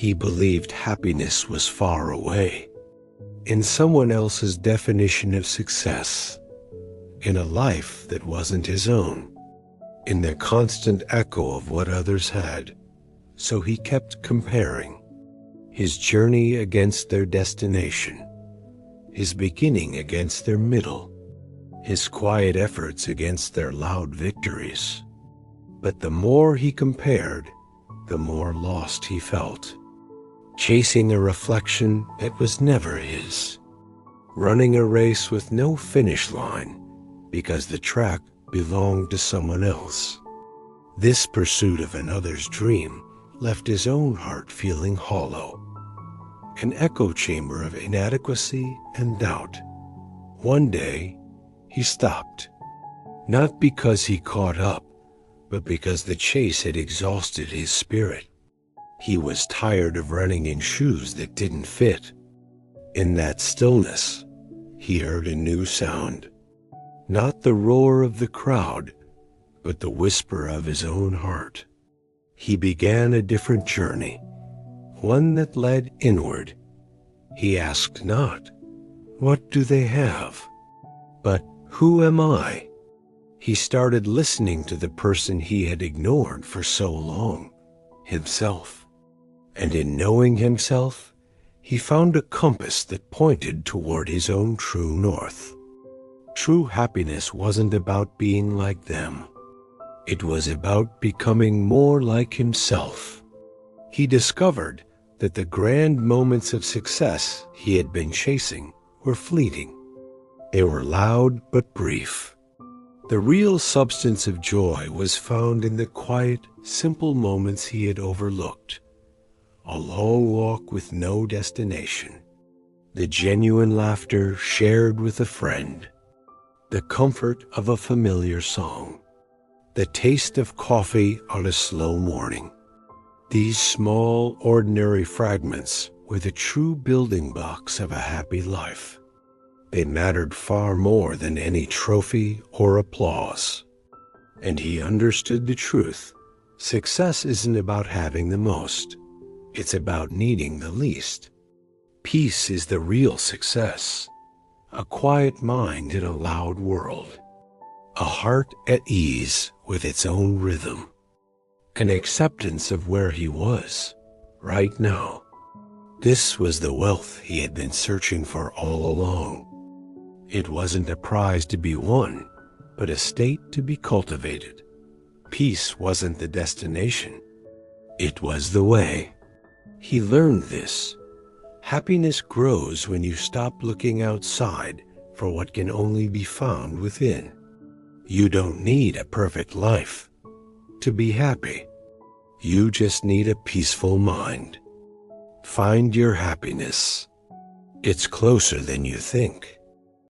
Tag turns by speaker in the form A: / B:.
A: He believed happiness was far away, in someone else's definition of success, in a life that wasn't his own, in the constant echo of what others had. So he kept comparing his journey against their destination, his beginning against their middle, his quiet efforts against their loud victories. But the more he compared, the more lost he felt, chasing a reflection that was never his, running a race with no finish line because the track belonged to someone else. This pursuit of another's dream left his own heart feeling hollow, an echo chamber of inadequacy and doubt. One day, he stopped, not because he caught up, but because the chase had exhausted his spirit. He was tired of running in shoes that didn't fit. In that stillness, he heard a new sound, not the roar of the crowd, but the whisper of his own heart. He began a different journey, one that led inward. He asked not, "What do they have?" but "Who am I?" He started listening to the person he had ignored for so long, himself. And in knowing himself, he found a compass that pointed toward his own true north. True happiness wasn't about being like them. It was about becoming more like himself. He discovered that the grand moments of success he had been chasing were fleeting. They were loud but brief. The real substance of joy was found in the quiet, simple moments he had overlooked. A long walk with no destination, the genuine laughter shared with a friend, the comfort of a familiar song, the taste of coffee on a slow morning. These small, ordinary fragments were the true building blocks of a happy life. They mattered far more than any trophy or applause. And he understood the truth. Success isn't about having the most. It's about needing the least. Peace is the real success. A quiet mind in a loud world. A heart at ease with its own rhythm. An acceptance of where he was, right now. This was the wealth he had been searching for all along. It wasn't a prize to be won, but a state to be cultivated. Peace wasn't the destination. It was the way. He learned this. Happiness grows when you stop looking outside for what can only be found within. You don't need a perfect life to be happy. You just need a peaceful mind. Find your happiness. It's closer than you think.